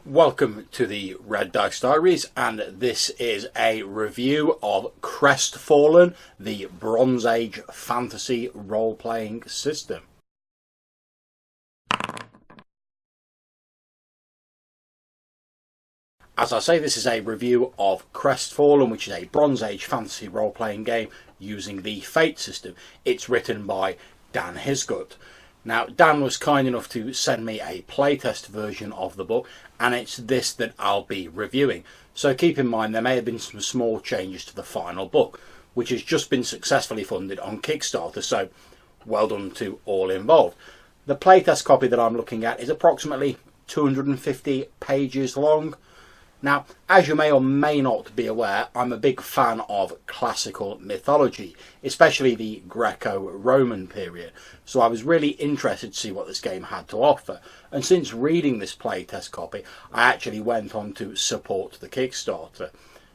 Welcome to the Red Dice Diaries, and this is a review of Crestfallen, the Bronze Age fantasy role-playing system. As I say, this is a review of Crestfallen, which is a Bronze Age fantasy role-playing game using the Fate system. It's written by Dan Hiscutt. Now, Dan was kind enough to send me a playtest version of the book, and it's this that I'll be reviewing. So keep in mind there may have been some small changes to the final book, which has just been successfully funded on Kickstarter, so well done to all involved. The playtest copy that I'm looking at is approximately 250 pages long. Now, as you may or may not be aware, I'm a big fan of classical mythology, especially the Greco-Roman period, so I was really interested to see what this game had to offer. And since reading this playtest copy, I actually went on to support the Kickstarter.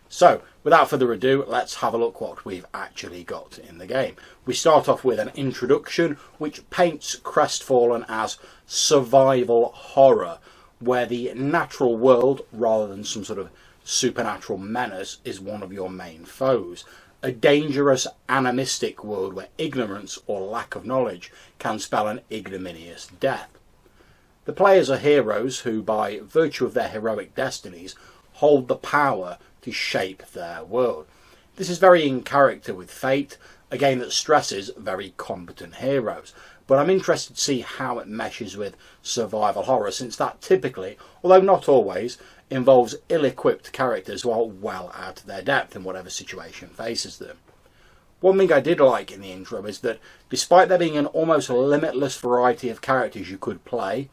So, without further ado, let's have a look what we've actually got in the game. We start off with an introduction which paints Crestfallen as survival horror, where the natural world, rather than some sort of supernatural menace, is one of your main foes. A dangerous, animistic world where ignorance or lack of knowledge can spell an ignominious death. The players are heroes who, by virtue of their heroic destinies, hold the power to shape their world. This is very in character with Fate, a game that stresses very competent heroes. But I'm interested to see how it meshes with survival horror, since that typically, although not always, involves ill-equipped characters who are well out of their depth in whatever situation faces them. One thing I did like in the intro is that, despite there being an almost limitless variety of characters you could play,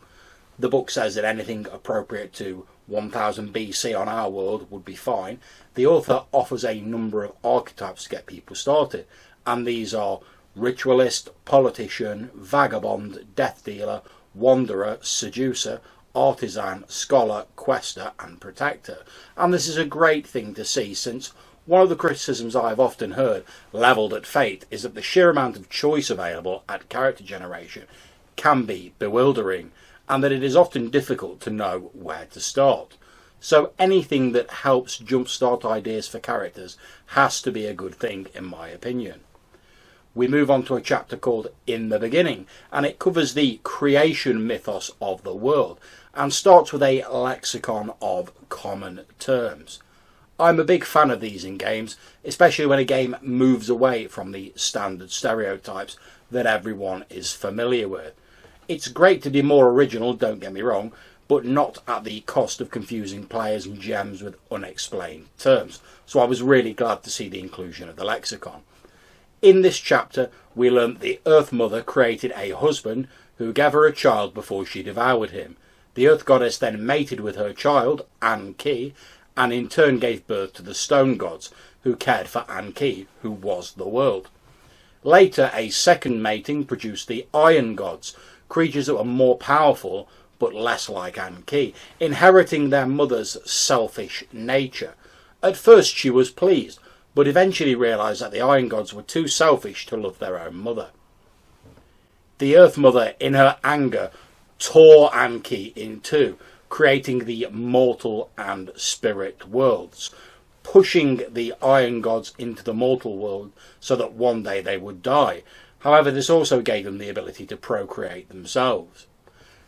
the book says that anything appropriate to 1000 BC on our world would be fine, the author offers a number of archetypes to get people started, and these are ritualist, politician, vagabond, death dealer, wanderer, seducer, artisan, scholar, quester and protector. And this is a great thing to see, since one of the criticisms I've often heard levelled at Fate is that the sheer amount of choice available at character generation can be bewildering, and that it is often difficult to know where to start. So anything that helps jumpstart ideas for characters has to be a good thing, in my opinion. We move on to a chapter called In the Beginning, and it covers the creation mythos of the world and starts with a lexicon of common terms. I'm a big fan of these in games, especially when a game moves away from the standard stereotypes that everyone is familiar with. It's great to be more original, don't get me wrong, but not at the cost of confusing players and GMs with unexplained terms. So I was really glad to see the inclusion of the lexicon. In this chapter, we learn the Earth Mother created a husband who gave her a child before she devoured him. The Earth Goddess then mated with her child, Anki, and in turn gave birth to the Stone Gods, who cared for Anki, who was the world. Later, a second mating produced the Iron Gods, creatures that were more powerful but less like Anki, inheriting their mother's selfish nature. At first she was pleased, but eventually realised that the Iron Gods were too selfish to love their own mother. The Earth Mother, in her anger, tore Anki in two, creating the mortal and spirit worlds, pushing the Iron Gods into the mortal world so that one day they would die. However, this also gave them the ability to procreate themselves.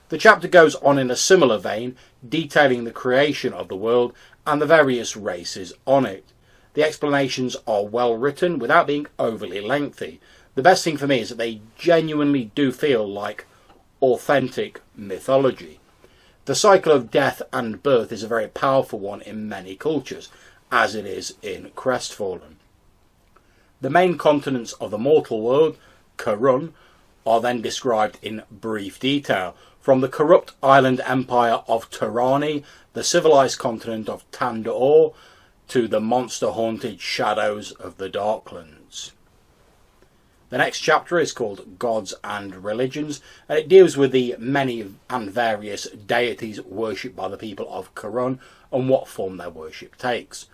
The chapter goes on in a similar vein, detailing the creation of the world and the various races on it. The explanations are well written without being overly lengthy. The best thing for me is that they genuinely do feel like authentic mythology. The cycle of death and birth is a very powerful one in many cultures, as it is in Crestfallen. The main continents of the mortal world, Karun, are then described in brief detail, from the corrupt island empire of Turani, the civilized continent of Tandaor, to the monster-haunted shadows of the Darklands. The next chapter is called Gods and Religions, and it deals with the many and various deities worshipped by the people of Karun and what form their worship takes.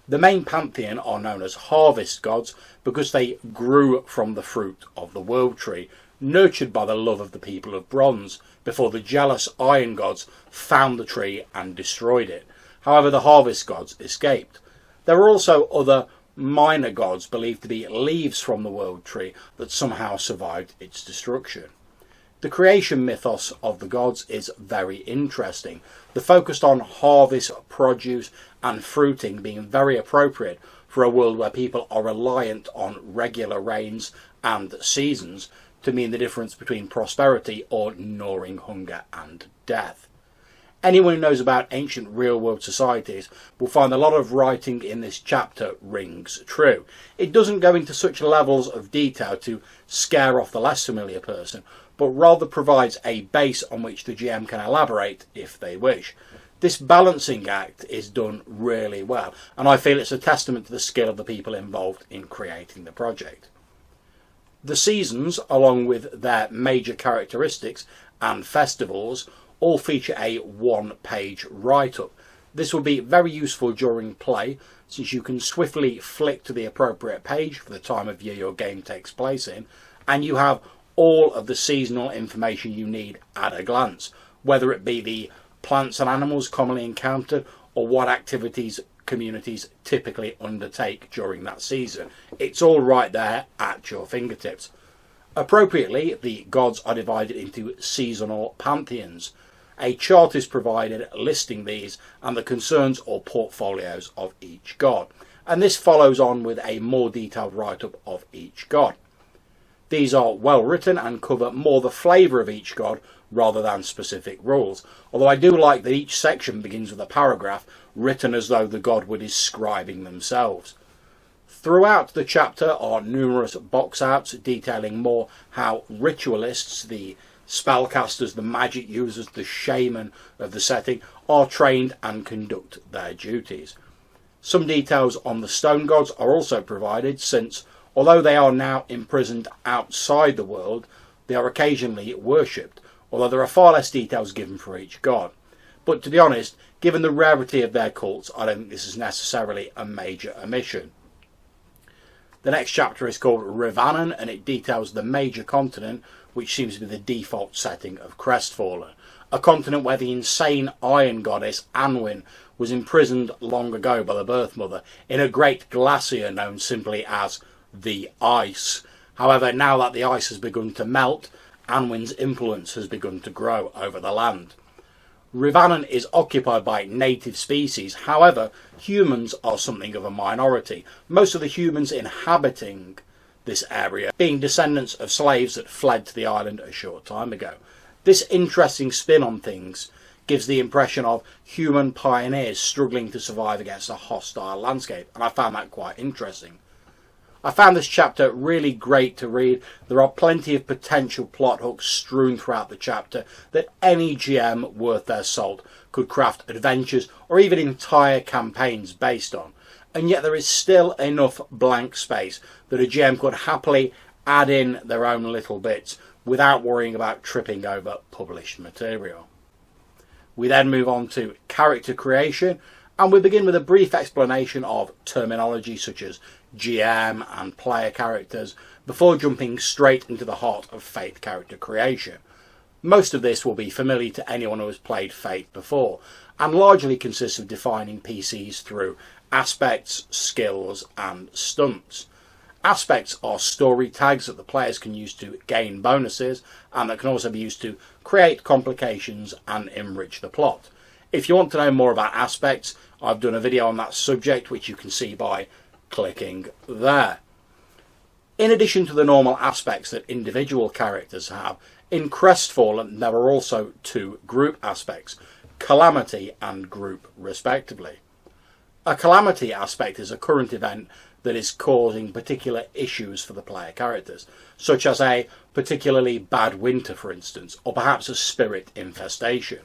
The main pantheon are known as harvest gods because they grew from the fruit of the world tree, nurtured by the love of the people of bronze, before the jealous iron gods found the tree and destroyed it. However, the harvest gods escaped. There are also other minor gods believed to be leaves from the world tree that somehow survived its destruction. The creation mythos of the gods is very interesting. The focus on harvest, produce and fruiting being very appropriate for a world where people are reliant on regular rains and seasons to mean the difference between prosperity or gnawing hunger and death. Anyone who knows about ancient real-world societies will find a lot of writing in this chapter rings true. It doesn't go into such levels of detail to scare off the less familiar person, but rather provides a base on which the GM can elaborate if they wish. This balancing act is done really well, and I feel it's a testament to the skill of the people involved in creating the project. The seasons, along with their major characteristics and festivals, all feature a one-page write-up. This will be very useful during play, since you can swiftly flick to the appropriate page for the time of year your game takes place in, and you have all of the seasonal information you need at a glance, whether it be the plants and animals commonly encountered or what activities communities typically undertake during that season. It's all right there at your fingertips. Appropriately, the gods are divided into seasonal pantheons. A chart is provided listing these and the concerns or portfolios of each god, and this follows on with a more detailed write-up of each god. These are well written and cover more the flavour of each god rather than specific rules, although I do like that each section begins with a paragraph written as though the god were describing themselves. Throughout the chapter are numerous box outs detailing more how ritualists, the spellcasters, the magic users, the shaman of the setting are trained and conduct their duties. Some details on the stone gods are also provided, since although they are now imprisoned outside the world, they are occasionally worshipped, although there are far less details given for each god. But to be honest, given the rarity of their cults, I don't think this is necessarily a major omission. The next chapter is called Ravana, and it details the major continent, which seems to be the default setting of Crestfallen, a continent where the insane iron goddess Anwin was imprisoned long ago by the Birth Mother in a great glacier known simply as the Ice. However, now that the ice has begun to melt, Anwin's influence has begun to grow over the land. Ravana is occupied by native species, however, humans are something of a minority, most of the humans inhabiting this area being descendants of slaves that fled to the island a short time ago. This interesting spin on things gives the impression of human pioneers struggling to survive against a hostile landscape, and I found that quite interesting. I found this chapter really great to read. There are plenty of potential plot hooks strewn throughout the chapter that any GM worth their salt could craft adventures or even entire campaigns based on. And yet there is still enough blank space that a GM could happily add in their own little bits without worrying about tripping over published material. We then move on to character creation, and we begin with a brief explanation of terminology such as GM and player characters before jumping straight into the heart of Fate character creation. Most of this will be familiar to anyone who has played Fate before, and largely consists of defining PCs through aspects, skills and stunts. Aspects are story tags that the players can use to gain bonuses, and that can also be used to create complications and enrich the plot. If you want to know more about aspects, I've done a video on that subject which you can see by clicking there. In addition to the normal aspects that individual characters have, in Crestfallen there are also two group aspects, Calamity and Group respectively. A Calamity aspect is a current event that is causing particular issues for the player characters, such as a particularly bad winter for instance, or perhaps a spirit infestation.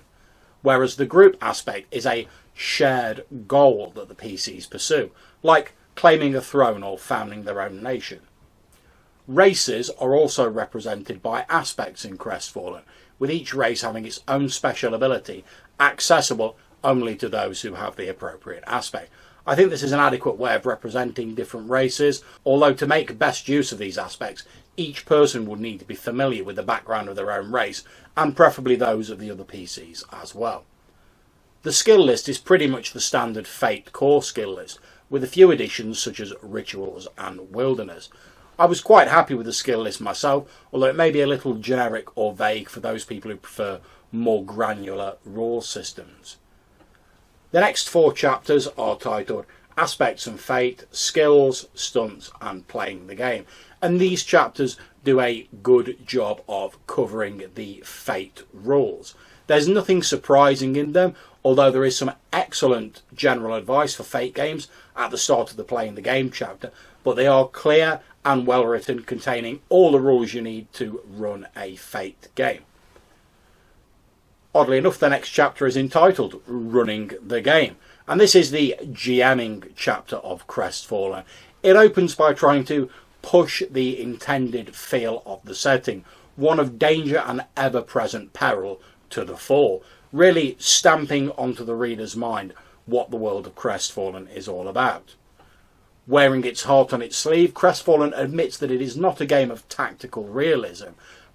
Whereas the group aspect is a shared goal that the PCs pursue, like claiming a throne or founding their own nation. Races are also represented by aspects in Crestfallen, with each race having its own special ability, accessible only to those who have the appropriate aspect. I think this is an adequate way of representing different races, although to make best use of these aspects, each person would need to be familiar with the background of their own race, and preferably those of the other PCs as well. The skill list is pretty much the standard Fate core skill list, with a few additions such as Rituals and Wilderness. I was quite happy with the skill list myself, although it may be a little generic or vague for those people who prefer more granular rule systems. The next 4 chapters are titled Aspects and Fate, Skills, Stunts and Playing the Game, and these chapters do a good job of covering the Fate rules. There's nothing surprising in them, although there is some excellent general advice for Fate games at the start of the Playing the Game chapter, but they are clear and well written, containing all the rules you need to run a Fate game. Oddly enough, the next chapter is entitled Running the Game, and this is the GMing chapter of Crestfallen. It opens by trying to push the intended feel of the setting, one of danger and ever-present peril, to the fore, really stamping onto the reader's mind what the world of Crestfallen is all about. Wearing its heart on its sleeve, Crestfallen admits that it is not a game of tactical realism,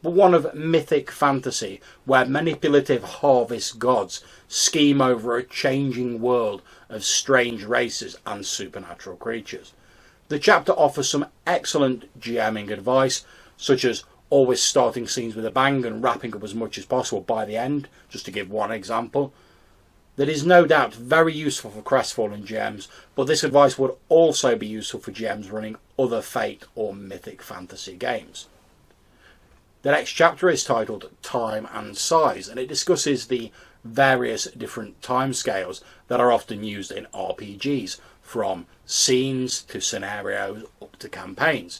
but one of mythic fantasy, where manipulative harvest gods scheme over a changing world of strange races and supernatural creatures. The chapter offers some excellent GMing advice, such as always starting scenes with a bang and wrapping up as much as possible by the end, just to give one example. That is no doubt very useful for Crestfallen GMs, but this advice would also be useful for GMs running other Fate or mythic fantasy games. The next chapter is titled Time and Size, and it discusses the various different timescales that are often used in RPGs, from scenes to scenarios up to campaigns.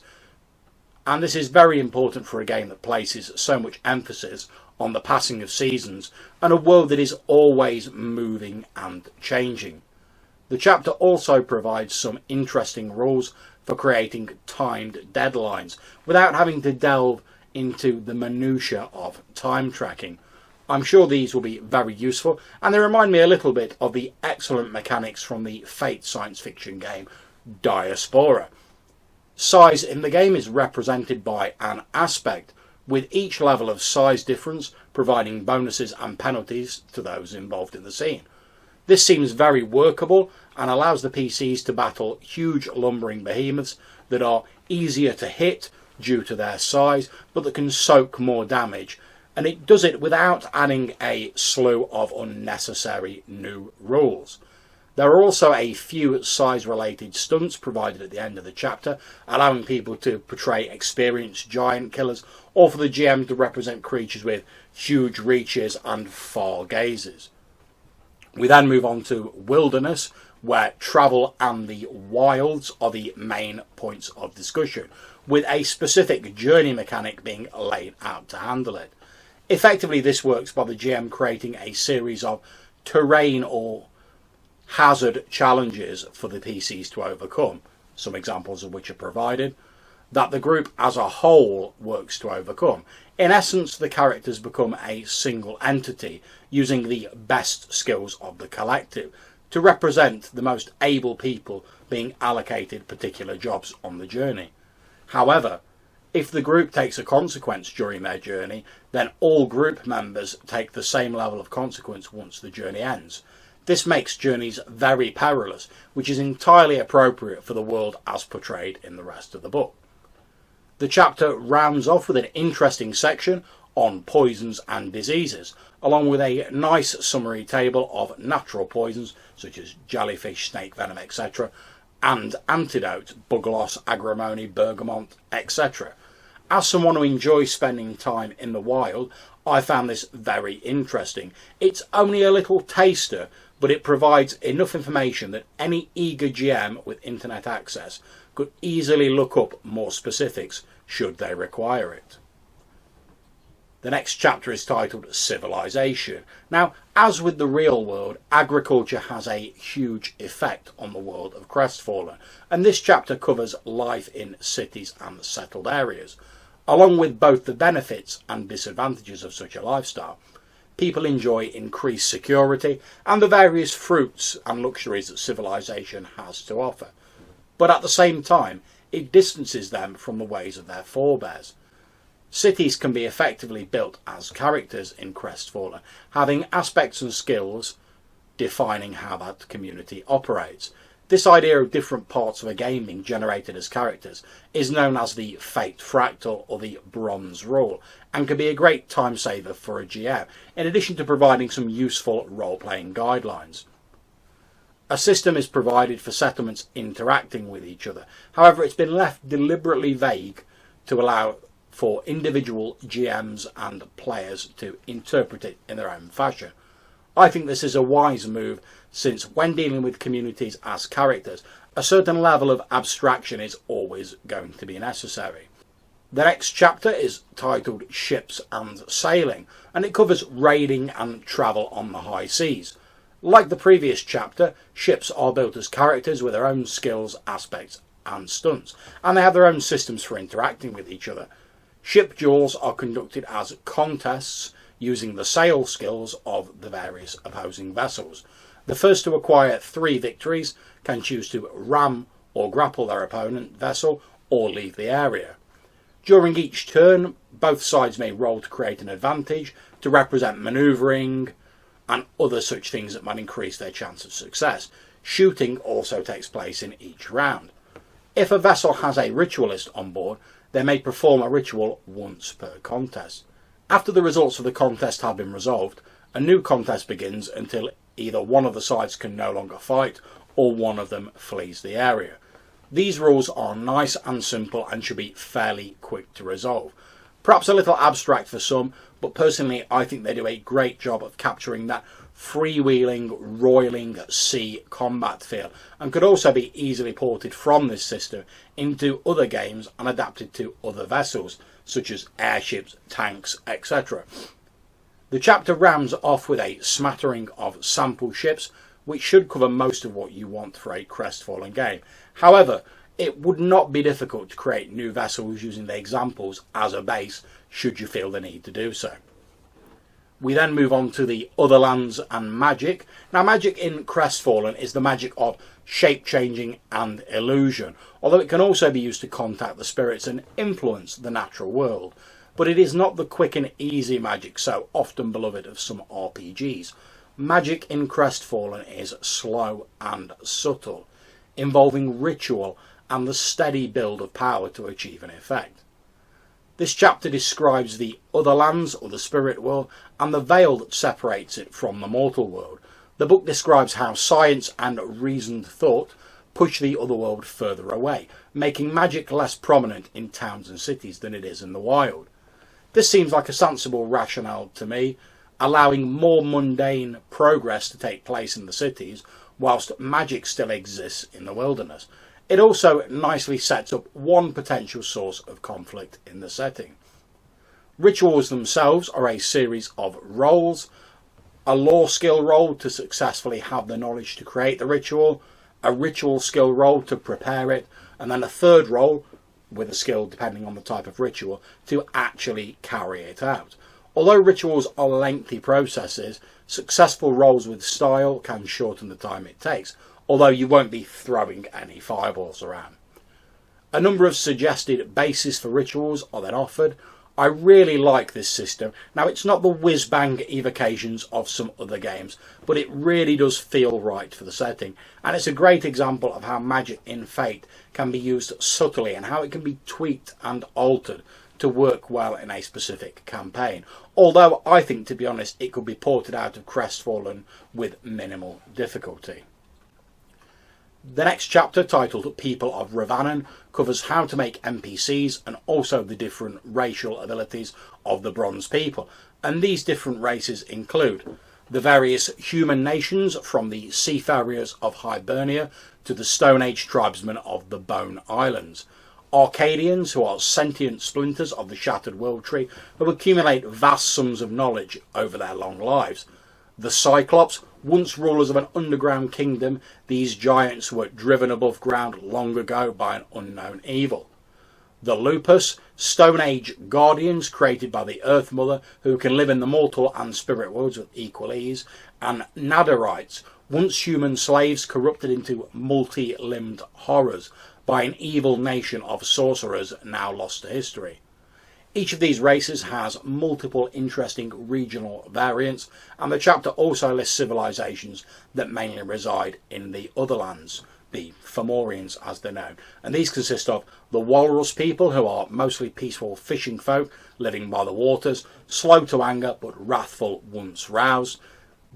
And this is very important for a game that places so much emphasis on the passing of seasons and a world that is always moving and changing. The chapter also provides some interesting rules for creating timed deadlines without having to delve into the minutiae of time tracking. I'm sure these will be very useful, and they remind me a little bit of the excellent mechanics from the Fate science fiction game Diaspora. Size in the game is represented by an aspect, with each level of size difference providing bonuses and penalties to those involved in the scene. This seems very workable and allows the PCs to battle huge lumbering behemoths that are easier to hit due to their size, but that can soak more damage, and it does it without adding a slew of unnecessary new rules. There are also a few size-related stunts provided at the end of the chapter, allowing people to portray experienced giant killers, or for the GM to represent creatures with huge reaches and far gazes. We then move on to Wilderness, where travel and the wilds are the main points of discussion, with a specific journey mechanic being laid out to handle it. Effectively, this works by the GM creating a series of terrain or hazard challenges for the PCs to overcome, some examples of which are provided, that the group as a whole works to overcome. In essence, the characters become a single entity, using the best skills of the collective to represent the most able people being allocated particular jobs on the journey. However, if the group takes a consequence during their journey, then all group members take the same level of consequence once the journey ends. This makes journeys very perilous, which is entirely appropriate for the world as portrayed in the rest of the book. The chapter rounds off with an interesting section on poisons and diseases, along with a nice summary table of natural poisons such as jellyfish, snake venom, etc., and antidote, bugloss, agrimony, bergamot, etc. As someone who enjoys spending time in the wild, I found this very interesting. It's only a little taster, but it provides enough information that any eager GM with internet access could easily look up more specifics should they require it. The next chapter is titled Civilization. Now, as with the real world, agriculture has a huge effect on the world of Crestfallen, and this chapter covers life in cities and settled areas. Along with both the benefits and disadvantages of such a lifestyle, people enjoy increased security and the various fruits and luxuries that civilization has to offer. But at the same time, it distances them from the ways of their forebears. Cities can be effectively built as characters in Crestfallen, having aspects and skills defining how that community operates. This idea of different parts of a game being generated as characters is known as the Fate Fractal or the Bronze Rule, and can be a great time saver for a GM, in addition to providing some useful role-playing guidelines. A system is provided for settlements interacting with each other. However, it's been left deliberately vague to allow for individual GMs and players to interpret it in their own fashion. I think this is a wise move, since when dealing with communities as characters, a certain level of abstraction is always going to be necessary. The next chapter is titled Ships and Sailing, and it covers raiding and travel on the high seas. Like the previous chapter, ships are built as characters with their own skills, aspects and stunts, and they have their own systems for interacting with each other. Ship duels are conducted as contests using the sail skills of the various opposing vessels. The first to acquire 3 victories can choose to ram or grapple their opponent vessel or leave the area. During each turn, both sides may roll to create an advantage to represent manoeuvring and other such things that might increase their chance of success. Shooting also takes place in each round. If a vessel has a ritualist on board, they may perform a ritual once per contest. After the results of the contest have been resolved, a new contest begins until either one of the sides can no longer fight or one of them flees the area. These rules are nice and simple and should be fairly quick to resolve. Perhaps a little abstract for some, but personally I think they do a great job of capturing that freewheeling, roiling sea combat feel, and could also be easily ported from this system into other games and adapted to other vessels, such as airships, tanks, etc. The chapter rounds off with a smattering of sample ships, which should cover most of what you want for a Crestfallen game. However, it would not be difficult to create new vessels using the examples as a base, should you feel the need to do so. We then move on to the other lands and magic. Now, magic in Crestfallen is the magic of shape-changing and illusion, although it can also be used to contact the spirits and influence the natural world. But it is not the quick and easy magic so often beloved of some RPGs. Magic in Crestfallen is slow and subtle, involving ritual and the steady build of power to achieve an effect. This chapter describes the other lands, or the spirit world, and the veil that separates it from the mortal world. The book describes how science and reasoned thought push the other world further away, making magic less prominent in towns and cities than it is in the wild. This seems like a sensible rationale to me, allowing more mundane progress to take place in the cities, whilst magic still exists in the wilderness. It also nicely sets up one potential source of conflict in the setting. Rituals themselves are a series of roles: a lore skill roll to successfully have the knowledge to create the ritual, a ritual skill roll to prepare it, and then a third roll, with a skill depending on the type of ritual, to actually carry it out. Although rituals are lengthy processes, successful rolls with style can shorten the time it takes, although you won't be throwing any fireballs around. A number of suggested bases for rituals are then offered. I really like this system. Now, it's not the whiz-bang evocations of some other games, but it really does feel right for the setting, and it's a great example of how magic in Fate can be used subtly and how it can be tweaked and altered to work well in a specific campaign. Although I think, to be honest, it could be ported out of Crestfallen with minimal difficulty. The next chapter, titled People of Ravana, covers how to make NPCs and also the different racial abilities of the Bronze people. And these different races include the various human nations, from the seafarers of Hibernia to the Stone Age tribesmen of the Bone Islands. Arcadians, who are sentient splinters of the Shattered World Tree, who accumulate vast sums of knowledge over their long lives. The Cyclops, once rulers of an underground kingdom, these giants were driven above ground long ago by an unknown evil. The Lupus, Stone Age guardians created by the Earth Mother, who can live in the mortal and spirit worlds with equal ease. And Nadarites, once human slaves corrupted into multi-limbed horrors. by an evil nation of sorcerers now lost to history. Each of these races has multiple interesting regional variants, and the chapter also lists civilizations that mainly reside in the other lands, the Fomorians as they're known. And these consist of the Walrus people, who are mostly peaceful fishing folk living by the waters, slow to anger but wrathful once roused.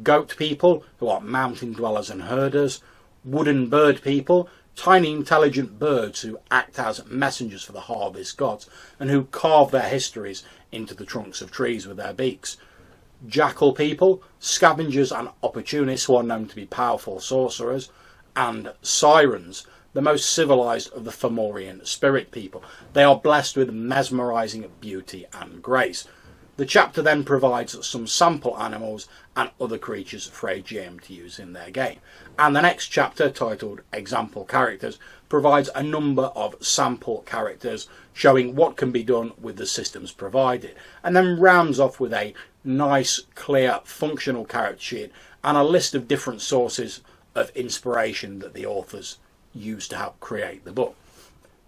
Goat people, who are mountain dwellers and herders. Wooden bird people, tiny intelligent birds who act as messengers for the harvest gods and who carve their histories into the trunks of trees with their beaks. Jackal people, scavengers and opportunists who are known to be powerful sorcerers. And sirens, the most civilized of the Fomorian spirit people. They are blessed with mesmerizing beauty and grace. The chapter then provides some sample animals and other creatures for a GM to use in their game. And the next chapter, titled Example Characters, provides a number of sample characters showing what can be done with the systems provided, and then rounds off with a nice, clear, functional character sheet and a list of different sources of inspiration that the authors used to help create the book.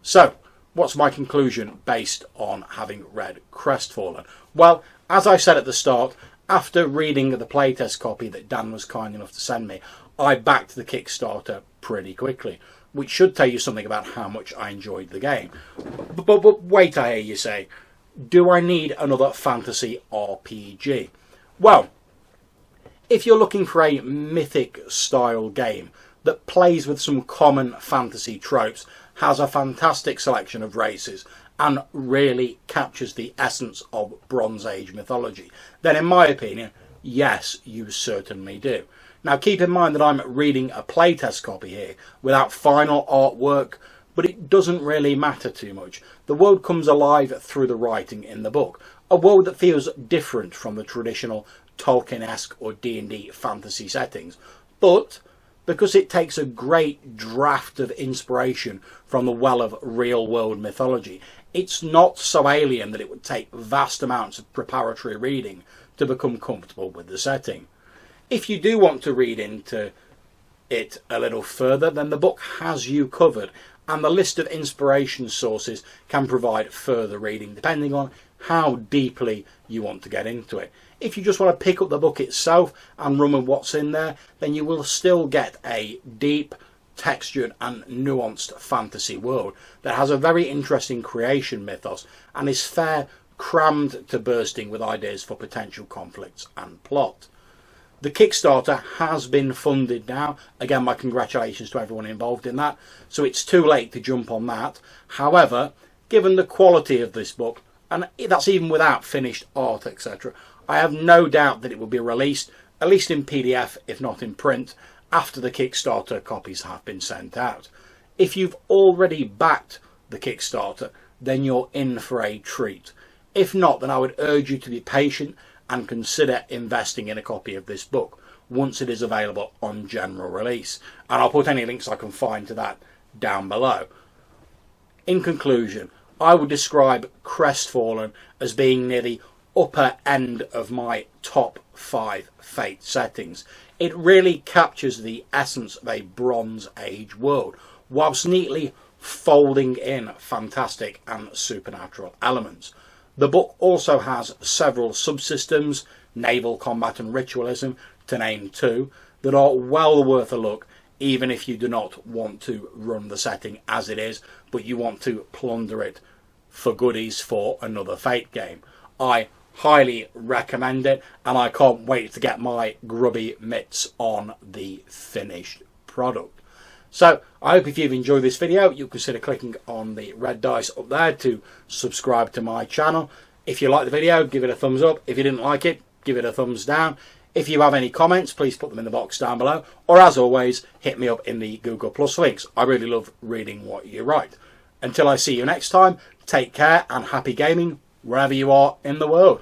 So, what's my conclusion based on having read Crestfallen? Well, as I said at the start, after reading the playtest copy that Dan was kind enough to send me, I backed the Kickstarter pretty quickly, which should tell you something about how much I enjoyed the game. But wait, I hear you say, do I need another fantasy RPG? Well, if you're looking for a mythic style game that plays with some common fantasy tropes, has a fantastic selection of races, and really captures the essence of Bronze Age mythology, then in my opinion, yes, you certainly do. Now keep in mind that I'm reading a playtest copy here without final artwork, but it doesn't really matter too much. The world comes alive through the writing in the book, a world that feels different from the traditional Tolkien-esque or D&D fantasy settings, but because it takes a great draft of inspiration from the well of real-world mythology, it's not so alien that it would take vast amounts of preparatory reading to become comfortable with the setting. If you do want to read into it a little further, then the book has you covered, and the list of inspiration sources can provide further reading depending on how deeply you want to get into it. If you just want to pick up the book itself and run with what's in there, then you will still get a deep, textured and nuanced fantasy world that has a very interesting creation mythos and is fair crammed to bursting with ideas for potential conflicts and plot. The Kickstarter has been funded now. Again, my congratulations to everyone involved in that. So it's too late to jump on that. However, given the quality of this book, and that's even without finished art, etc., I have no doubt that it will be released, at least in PDF, if not in print, after the Kickstarter copies have been sent out. If you've already backed the Kickstarter, then you're in for a treat. If not, then I would urge you to be patient and consider investing in a copy of this book once it is available on general release. And I'll put any links I can find to that down below. In conclusion, I would describe Crestfallen as being near the upper end of my top 5 Fate settings. It really captures the essence of a Bronze Age world, whilst neatly folding in fantastic and supernatural elements. The book also has several subsystems, naval combat and ritualism, to name 2, that are well worth a look, even if you do not want to run the setting as it is, but you want to plunder it for goodies for another Fate game. I highly recommend it, and I can't wait to get my grubby mitts on the finished product. So I hope if you've enjoyed this video, you consider clicking on the red dice up there to subscribe to my channel. If you like the video, give it a thumbs up. If you didn't like it, give it a thumbs down. If you have any comments, please put them in the box down below. Or as always, hit me up in the Google Plus links. I really love reading what you write. Until I see you next time, take care and happy gaming wherever you are in the world.